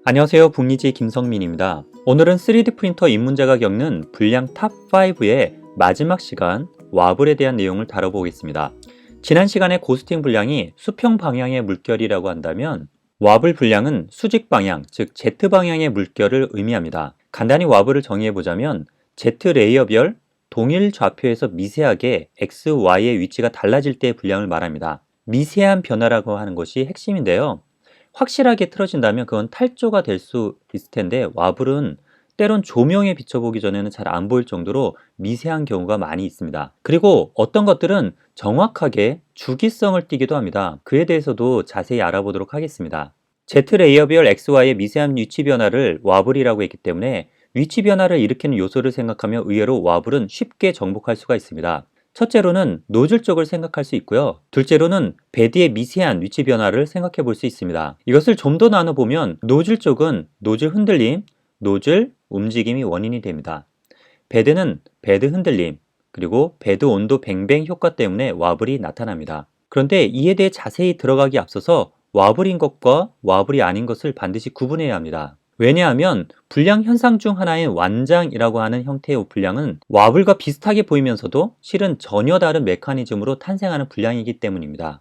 안녕하세요. 북리지 김성민입니다. 오늘은 3D 프린터 입문자가 겪는 불량 탑5의 마지막 시간 와블에 대한 내용을 다뤄보겠습니다. 지난 시간에 고스팅 불량이 수평 방향의 물결이라고 한다면 와블 불량은 수직 방향, 즉 Z 방향의 물결을 의미합니다. 간단히 와블을 정의해보자면 Z 레이어별 동일 좌표에서 미세하게 X, Y의 위치가 달라질 때의 불량을 말합니다. 미세한 변화라고 하는 것이 핵심인데요. 확실하게 틀어진다면 그건 탈조가 될 수 있을 텐데 와블은 때론 조명에 비춰보기 전에는 잘 안 보일 정도로 미세한 경우가 많이 있습니다. 그리고 어떤 것들은 정확하게 주기성을 띠기도 합니다. 그에 대해서도 자세히 알아보도록 하겠습니다. Z 레이어별 XY의 미세한 위치 변화를 와블이라고 했기 때문에 위치 변화를 일으키는 요소를 생각하면 의외로 와블은 쉽게 정복할 수가 있습니다. 첫째로는 노즐 쪽을 생각할 수 있고요. 둘째로는 베드의 미세한 위치 변화를 생각해 볼 수 있습니다. 이것을 좀 더 나눠보면 노즐 쪽은 노즐 흔들림, 노즐 움직임이 원인이 됩니다. 베드는 베드 흔들림, 그리고 베드 온도 뱅뱅 효과 때문에 와블이 나타납니다. 그런데 이에 대해 자세히 들어가기 앞서서 와블인 것과 와블이 아닌 것을 반드시 구분해야 합니다. 왜냐하면 불량 현상 중 하나인 완장이라고 하는 형태의 불량은 와블과 비슷하게 보이면서도 실은 전혀 다른 메커니즘으로 탄생하는 불량이기 때문입니다.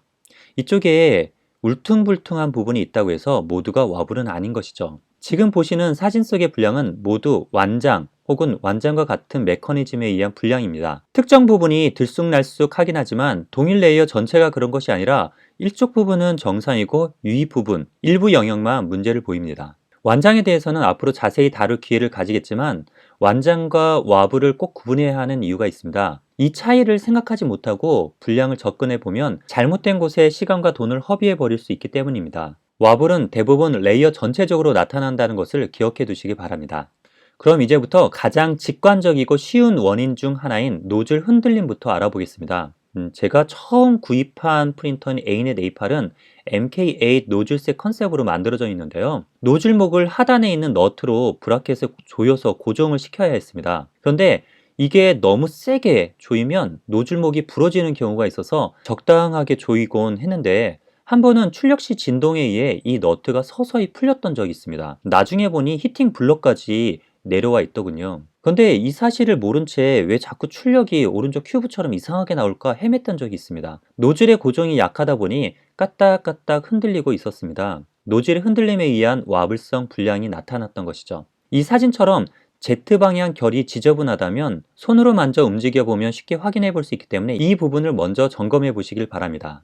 이쪽에 울퉁불퉁한 부분이 있다고 해서 모두가 와블은 아닌 것이죠. 지금 보시는 사진 속의 불량은 모두 완장 혹은 완장과 같은 메커니즘에 의한 불량입니다. 특정 부분이 들쑥날쑥하긴 하지만 동일 레이어 전체가 그런 것이 아니라 일쪽 부분은 정상이고 유의 부분, 일부 영역만 문제를 보입니다. 완장에 대해서는 앞으로 자세히 다룰 기회를 가지겠지만 완장과 와블을 꼭 구분해야 하는 이유가 있습니다. 이 차이를 생각하지 못하고 불량을 접근해 보면 잘못된 곳에 시간과 돈을 허비해 버릴 수 있기 때문입니다. 와블은 대부분 레이어 전체적으로 나타난다는 것을 기억해 두시기 바랍니다. 그럼 이제부터 가장 직관적이고 쉬운 원인 중 하나인 노즐 흔들림부터 알아보겠습니다. 제가 처음 구입한 프린터인 A넷 A8은 MK8 노즐셋 컨셉으로 만들어져 있는데요. 노즐목을 하단에 있는 너트로 브라켓에 조여서 고정을 시켜야 했습니다. 그런데 이게 너무 세게 조이면 노즐목이 부러지는 경우가 있어서 적당하게 조이곤 했는데 한 번은 출력 시 진동에 의해 이 너트가 서서히 풀렸던 적이 있습니다. 나중에 보니 히팅 블럭까지 내려와 있더군요. 그런데 이 사실을 모른 채 왜 자꾸 출력이 오른쪽 큐브처럼 이상하게 나올까 헤맸던 적이 있습니다. 노즐의 고정이 약하다 보니 까딱까딱 흔들리고 있었습니다. 노즐의 흔들림에 의한 와블성 불량이 나타났던 것이죠. 이 사진처럼 Z방향 결이 지저분하다면 손으로 만져 움직여 보면 쉽게 확인해 볼 수 있기 때문에 이 부분을 먼저 점검해 보시길 바랍니다.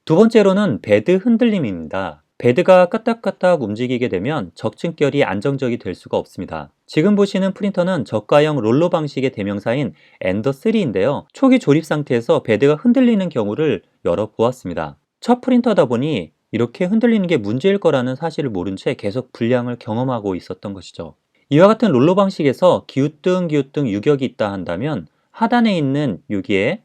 두 번째로는 베드 흔들림입니다. 베드가 까딱까딱 움직이게 되면 적층결이 안정적이 될 수가 없습니다. 지금 보시는 프린터는 저가형 롤러 방식의 대명사인 엔더3인데요. 초기 조립 상태에서 베드가 흔들리는 경우를 여러 보았습니다. 첫 프린터다 보니 이렇게 흔들리는 게 문제일 거라는 사실을 모른 채 계속 불량을 경험하고 있었던 것이죠. 이와 같은 롤러 방식에서 기우뚱기우뚱 유격이 있다 한다면 하단에 있는 여기에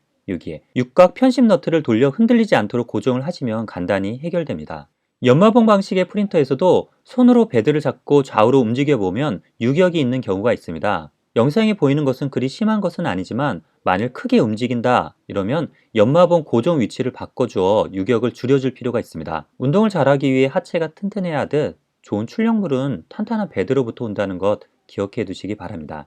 육각 편심 너트를 돌려 흔들리지 않도록 고정을 하시면 간단히 해결됩니다. 연마봉 방식의 프린터에서도 손으로 베드를 잡고 좌우로 움직여 보면 유격이 있는 경우가 있습니다. 영상에 보이는 것은 그리 심한 것은 아니지만 만일 크게 움직인다 이러면 연마봉 고정 위치를 바꿔주어 유격을 줄여줄 필요가 있습니다. 운동을 잘하기 위해 하체가 튼튼해야 하듯 좋은 출력물은 탄탄한 베드로부터 온다는 것 기억해 두시기 바랍니다.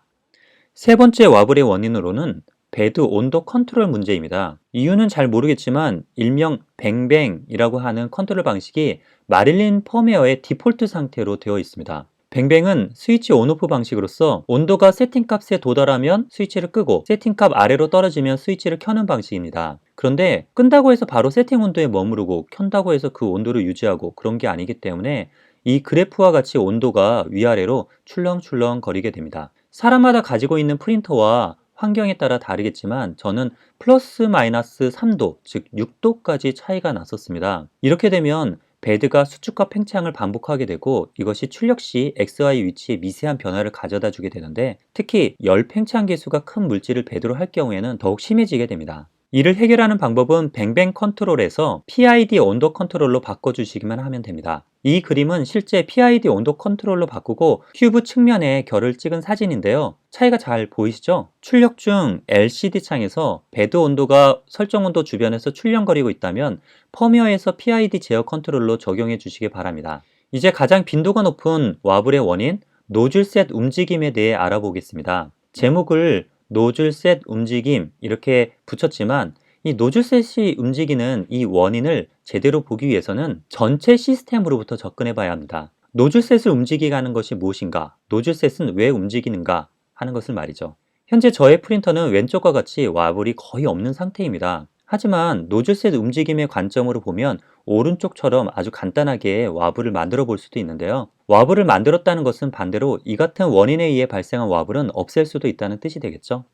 세 번째 와블의 원인으로는 베드 온도 컨트롤 문제입니다. 이유는 잘 모르겠지만 일명 뱅뱅이라고 하는 컨트롤 방식이 마릴린 펌웨어의 디폴트 상태로 되어 있습니다. 뱅뱅은 스위치 온오프 방식으로서 온도가 세팅값에 도달하면 스위치를 끄고 세팅값 아래로 떨어지면 스위치를 켜는 방식입니다. 그런데 끈다고 해서 바로 세팅 온도에 머무르고 켠다고 해서 그 온도를 유지하고 그런 게 아니기 때문에 이 그래프와 같이 온도가 위아래로 출렁출렁 거리게 됩니다. 사람마다 가지고 있는 프린터와 환경에 따라 다르겠지만 저는 플러스 마이너스 3도, 즉 6도까지 차이가 났었습니다. 이렇게 되면 베드가 수축과 팽창을 반복하게 되고 이것이 출력 시 XY 위치에 미세한 변화를 가져다 주게 되는데 특히 열 팽창 계수가 큰 물질을 베드로 할 경우에는 더욱 심해지게 됩니다. 이를 해결하는 방법은 뱅뱅 컨트롤에서 PID 온도 컨트롤로 바꿔주시기만 하면 됩니다. 이 그림은 실제 PID 온도 컨트롤로 바꾸고 큐브 측면에 결을 찍은 사진인데요. 차이가 잘 보이시죠? 출력 중 LCD 창에서 베드 온도가 설정 온도 주변에서 출렁거리고 있다면 펌웨어에서 PID 제어 컨트롤로 적용해 주시기 바랍니다. 이제 가장 빈도가 높은 와블의 원인, 노즐셋 움직임에 대해 알아보겠습니다. 제목을 노즐셋 움직임 이렇게 붙였지만 이 노즐셋이 움직이는 이 원인을 제대로 보기 위해서는 전체 시스템으로부터 접근해 봐야 합니다. 노즐셋을 움직이게 하는 것이 무엇인가? 노즐셋은 왜 움직이는가? 하는 것을 말이죠. 현재 저의 프린터는 왼쪽과 같이 와블이 거의 없는 상태입니다. 하지만 노즐셋 움직임의 관점으로 보면 오른쪽처럼 아주 간단하게 와블을 만들어 볼 수도 있는데요. 와블을 만들었다는 것은 반대로 이 같은 원인에 의해 발생한 와블은 없앨 수도 있다는 뜻이 되겠죠.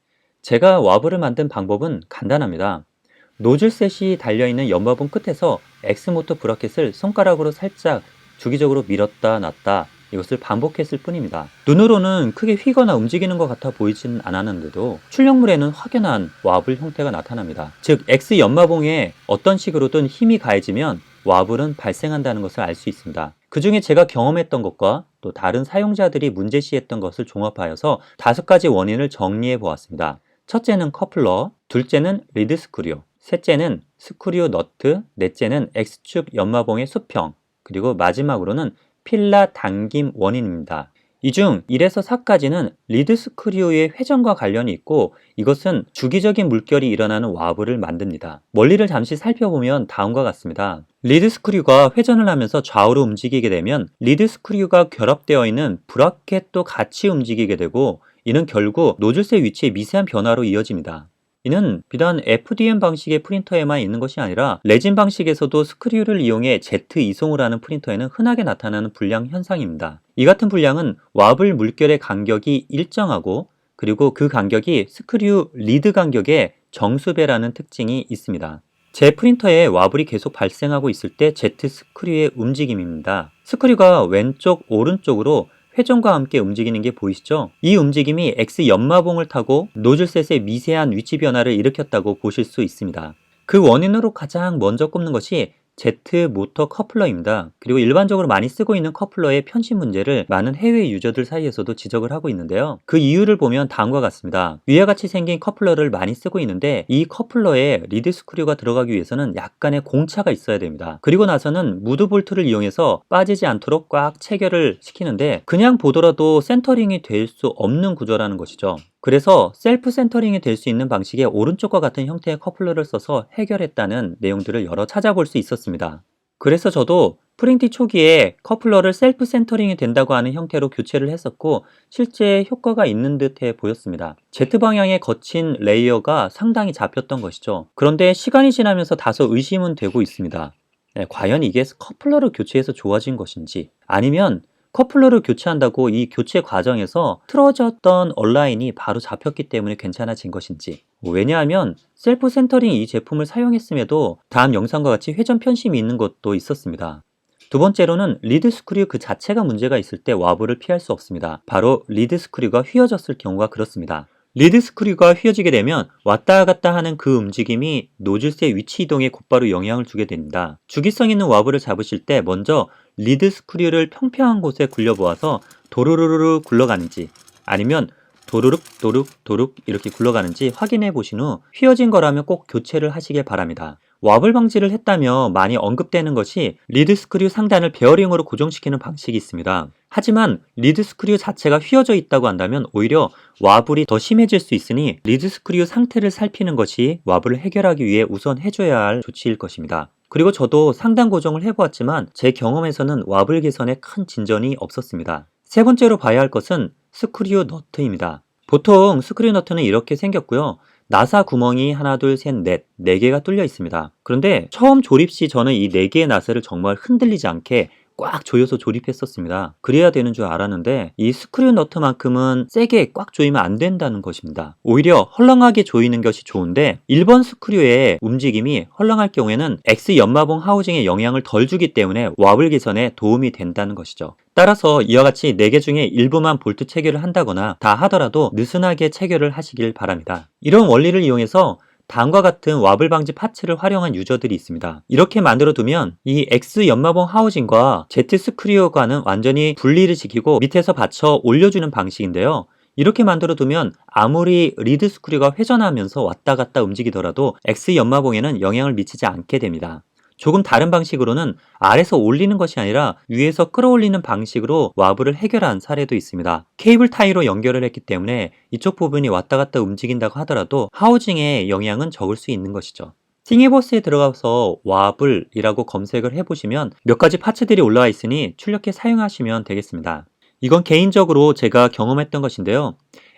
제가 와블을 만든 방법은 간단합니다. 노즐셋이 달려있는 연마봉 끝에서 X모터 브라켓을 손가락으로 살짝 주기적으로 밀었다 놨다 이것을 반복했을 뿐입니다. 눈으로는 크게 휘거나 움직이는 것 같아 보이지는 않았는데도 출력물에는 확연한 와블 형태가 나타납니다. 즉 X 연마봉에 어떤 식으로든 힘이 가해지면 와블은 발생한다는 것을 알 수 있습니다. 그 중에 제가 경험했던 것과 또 다른 사용자들이 문제시했던 것을 종합하여서 5가지 원인을 정리해 보았습니다. 첫째는 커플러, 둘째는 리드 스크류, 셋째는 스크류 너트, 넷째는 X축 연마봉의 수평, 그리고 마지막으로는 필라 당김 원인입니다. 이 중 1에서 4까지는 리드 스크류의 회전과 관련이 있고 이것은 주기적인 물결이 일어나는 와블을 만듭니다. 원리를 잠시 살펴보면 다음과 같습니다. 리드 스크류가 회전을 하면서 좌우로 움직이게 되면 리드 스크류가 결합되어 있는 브라켓도 같이 움직이게 되고 이는 결국 노즐셋 위치의 미세한 변화로 이어집니다. 이는 비단 FDM 방식의 프린터에만 있는 것이 아니라 레진 방식에서도 스크류를 이용해 Z 이송을 하는 프린터에는 흔하게 나타나는 불량 현상입니다. 이 같은 불량은 와블 물결의 간격이 일정하고 그리고 그 간격이 스크류 리드 간격의 정수배라는 특징이 있습니다. 제 프린터에 와블이 계속 발생하고 있을 때 Z 스크류의 움직임입니다. 스크류가 왼쪽, 오른쪽으로 회전과 함께 움직이는 게 보이시죠? 이 움직임이 X 연마봉을 타고 노즐셋의 미세한 위치 변화를 일으켰다고 보실 수 있습니다. 그 원인으로 가장 먼저 꼽는 것이 Z 모터 커플러입니다. 그리고 일반적으로 많이 쓰고 있는 커플러의 편집 문제를 많은 해외 유저들 사이에서도 지적을 하고 있는데요. 그 이유를 보면 다음과 같습니다. 위와 같이 생긴 커플러를 많이 쓰고 있는데 이 커플러에 리드 스크류가 들어가기 위해서는 약간의 공차가 있어야 됩니다. 그리고 나서는 무드 볼트를 이용해서 빠지지 않도록 꽉 체결을 시키는데 그냥 보더라도 센터링이 될 수 없는 구조라는 것이죠. 그래서 셀프 센터링이 될 수 있는 방식의 오른쪽과 같은 형태의 커플러를 써서 해결했다는 내용들을 여러 찾아볼 수 있었습니다. 그래서 저도 프린팅 초기에 커플러를 셀프 센터링이 된다고 하는 형태로 교체를 했었고 실제 효과가 있는 듯해 보였습니다. Z방향의 거친 레이어가 상당히 잡혔던 것이죠. 그런데 시간이 지나면서 다소 의심은 되고 있습니다. 과연 이게 커플러를 교체해서 좋아진 것인지 아니면 커플러를 교체한다고 이 교체 과정에서 틀어졌던 얼라인이 바로 잡혔기 때문에 괜찮아진 것인지 왜냐하면 셀프 센터링 이 제품을 사용했음에도 다음 영상과 같이 회전 편심이 있는 것도 있었습니다. 두 번째로는 리드 스크류 그 자체가 문제가 있을 때 와블을 피할 수 없습니다. 바로 리드 스크류가 휘어졌을 경우가 그렇습니다. 리드 스크류가 휘어지게 되면 왔다 갔다 하는 그 움직임이 노즐의 위치 이동에 곧바로 영향을 주게 됩니다. 주기성 있는 와블을 잡으실 때 먼저 리드 스크류를 평평한 곳에 굴려보아서 도루루루 굴러가는지 아니면 도루룩 도룩 도룩 이렇게 굴러가는지 확인해 보신 후 휘어진 거라면 꼭 교체를 하시길 바랍니다. 와블 방지를 했다며 많이 언급되는 것이 리드 스크류 상단을 베어링으로 고정시키는 방식이 있습니다. 하지만 리드 스크류 자체가 휘어져 있다고 한다면 오히려 와블이 더 심해질 수 있으니 리드 스크류 상태를 살피는 것이 와블을 해결하기 위해 우선 해줘야 할 조치일 것입니다. 그리고 저도 상단 고정을 해보았지만 제 경험에서는 와블 개선에 큰 진전이 없었습니다. 세 번째로 봐야 할 것은 스크류 너트입니다. 보통 스크류 너트는 이렇게 생겼고요. 나사 구멍이 하나, 둘, 셋, 넷, 4개가 뚫려 있습니다. 그런데 처음 조립 시 저는 이 4개의 나사를 정말 흔들리지 않게 꽉 조여서 조립했었습니다. 그래야 되는 줄 알았는데 이 스크류 너트만큼은 세게 꽉 조이면 안 된다는 것입니다. 오히려 헐렁하게 조이는 것이 좋은데 1번 스크류의 움직임이 헐렁할 경우에는 X 연마봉 하우징에 영향을 덜 주기 때문에 와블 개선에 도움이 된다는 것이죠. 따라서 이와 같이 4개 중에 일부만 볼트 체결을 한다거나 다 하더라도 느슨하게 체결을 하시길 바랍니다. 이런 원리를 이용해서 다음과 같은 와블 방지 파츠를 활용한 유저들이 있습니다. 이렇게 만들어 두면 이 X 연마봉 하우징과 Z 스크류어과는 완전히 분리를 시키고 밑에서 받쳐 올려주는 방식인데요. 이렇게 만들어 두면 아무리 리드 스크류가 회전하면서 왔다 갔다 움직이더라도 X 연마봉에는 영향을 미치지 않게 됩니다. 조금 다른 방식으로는 아래서 올리는 것이 아니라 위에서 끌어올리는 방식으로 와블을 해결한 사례도 있습니다. 케이블 타이로 연결을 했기 때문에 이쪽 부분이 왔다 갔다 움직인다고 하더라도 하우징에 영향은 적을 수 있는 것이죠. 싱이버스에 들어가서 와블이라고 검색을 해보시면 몇 가지 파츠들이 올라와 있으니 출력해 사용하시면 되겠습니다. 이건 개인적으로 제가 경험했던 것인데요.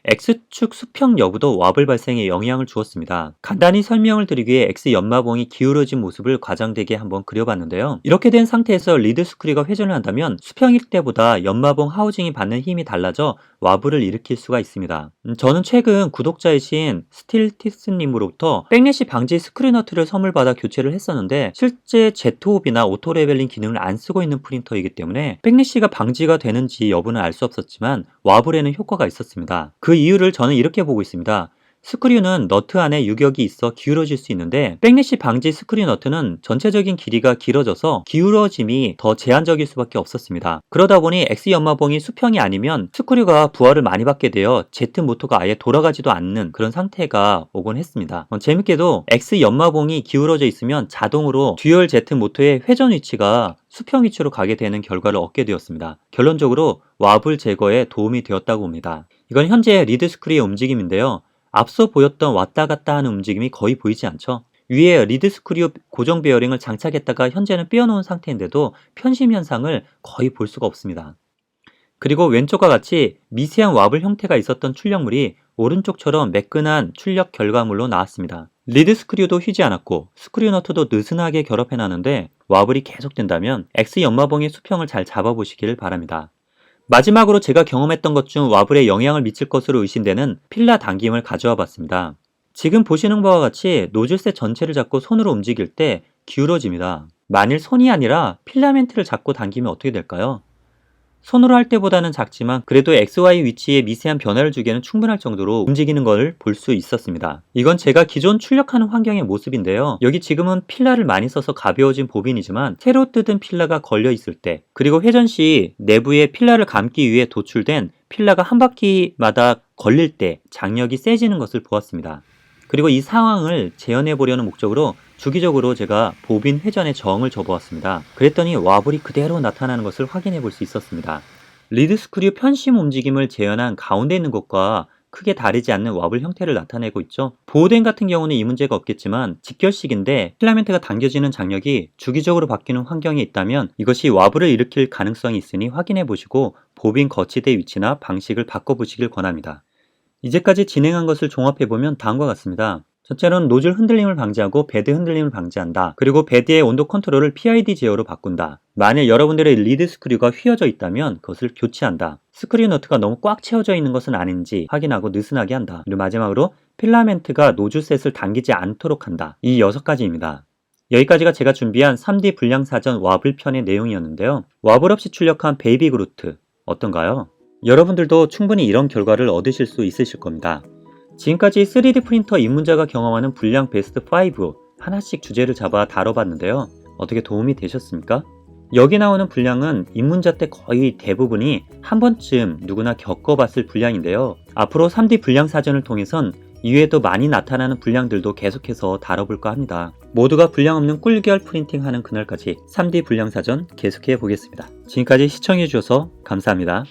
X축 수평 여부도 와블 발생에 영향을 주었습니다. 간단히 설명을 드리기 위해 X 연마봉이 기울어진 모습을 과장되게 한번 그려봤는데요. 이렇게 된 상태에서 리드 스크류가 회전을 한다면 수평일 때보다 연마봉 하우징이 받는 힘이 달라져 와블을 일으킬 수가 있습니다. 저는 최근 구독자이신 스틸티스님으로부터 백래시 방지 스크류 너트를 선물 받아 교체를 했었는데 실제 제트홉이나 오토 레벨링 기능을 안 쓰고 있는 프린터이기 때문에 백래시가 방지가 되는지 여부는 알 수 없었지만 와블에는 효과가 있었습니다. 그 이유를 저는 이렇게 보고 있습니다. 스크류는 너트 안에 유격이 있어 기울어질 수 있는데 백래시 방지 스크류 너트는 전체적인 길이가 길어져서 기울어짐이 더 제한적일 수밖에 없었습니다. 그러다 보니 X 연마봉이 수평이 아니면 스크류가 부하를 많이 받게 되어 Z 모터가 아예 돌아가지도 않는 그런 상태가 오곤 했습니다. 재밌게도 X 연마봉이 기울어져 있으면 자동으로 듀얼 Z 모터의 회전 위치가 수평 위치로 가게 되는 결과를 얻게 되었습니다. 결론적으로 와블 제거에 도움이 되었다고 봅니다. 이건 현재 리드 스크류의 움직임인데요. 앞서 보였던 왔다 갔다 하는 움직임이 거의 보이지 않죠. 위에 리드 스크류 고정 베어링을 장착했다가 현재는 빼어놓은 상태인데도 편심 현상을 거의 볼 수가 없습니다. 그리고 왼쪽과 같이 미세한 와블 형태가 있었던 출력물이 오른쪽처럼 매끈한 출력 결과물로 나왔습니다. 리드 스크류도 휘지 않았고 스크류 너트도 느슨하게 결합해 놨는데 와블이 계속된다면 X 연마봉의 수평을 잘 잡아보시길 바랍니다. 마지막으로 제가 경험했던 것 중 와블에 영향을 미칠 것으로 의심되는 필라 당김을 가져와 봤습니다. 지금 보시는 바와 같이 노즐셋 전체를 잡고 손으로 움직일 때 기울어집니다. 만일 손이 아니라 필라멘트를 잡고 당기면 어떻게 될까요? 손으로 할 때보다는 작지만 그래도 XY 위치에 미세한 변화를 주기에는 충분할 정도로 움직이는 걸 볼 수 있었습니다. 이건 제가 기존 출력하는 환경의 모습인데요. 여기 지금은 필라를 많이 써서 가벼워진 보빈이지만 새로 뜯은 필라가 걸려 있을 때 그리고 회전 시 내부에 필라를 감기 위해 도출된 필라가 한 바퀴마다 걸릴 때 장력이 세지는 것을 보았습니다. 그리고 이 상황을 재현해 보려는 목적으로 주기적으로 제가 보빈 회전에 저항을 줘보았습니다. 그랬더니 와블이 그대로 나타나는 것을 확인해 볼 수 있었습니다. 리드 스크류 편심 움직임을 재현한 가운데 있는 것과 크게 다르지 않는 와블 형태를 나타내고 있죠. 보호덴 같은 경우는 이 문제가 없겠지만 직결식인데 필라멘트가 당겨지는 장력이 주기적으로 바뀌는 환경이 있다면 이것이 와블을 일으킬 가능성이 있으니 확인해 보시고 보빈 거치대 위치나 방식을 바꿔보시길 권합니다. 이제까지 진행한 것을 종합해보면 다음과 같습니다. 첫째로는 노즐 흔들림을 방지하고 베드 흔들림을 방지한다. 그리고 베드의 온도 컨트롤을 PID 제어로 바꾼다. 만일 여러분들의 리드 스크류가 휘어져 있다면 그것을 교체한다. 스크류 너트가 너무 꽉 채워져 있는 것은 아닌지 확인하고 느슨하게 한다. 그리고 마지막으로 필라멘트가 노즐셋을 당기지 않도록 한다. 이 6가지입니다. 여기까지가 제가 준비한 3D 불량사전 와블 편의 내용이었는데요. 와블 없이 출력한 베이비 그루트 어떤가요? 여러분들도 충분히 이런 결과를 얻으실 수 있으실 겁니다. 지금까지 3D 프린터 입문자가 경험하는 불량 베스트 5 하나씩 주제를 잡아 다뤄봤는데요. 어떻게 도움이 되셨습니까? 여기 나오는 불량은 입문자 때 거의 대부분이 한 번쯤 누구나 겪어봤을 불량인데요. 앞으로 3D 불량 사전을 통해선 이외에도 많이 나타나는 불량들도 계속해서 다뤄볼까 합니다. 모두가 불량 없는 꿀결 프린팅 하는 그날까지 3D 불량 사전 계속해 보겠습니다. 지금까지 시청해 주셔서 감사합니다.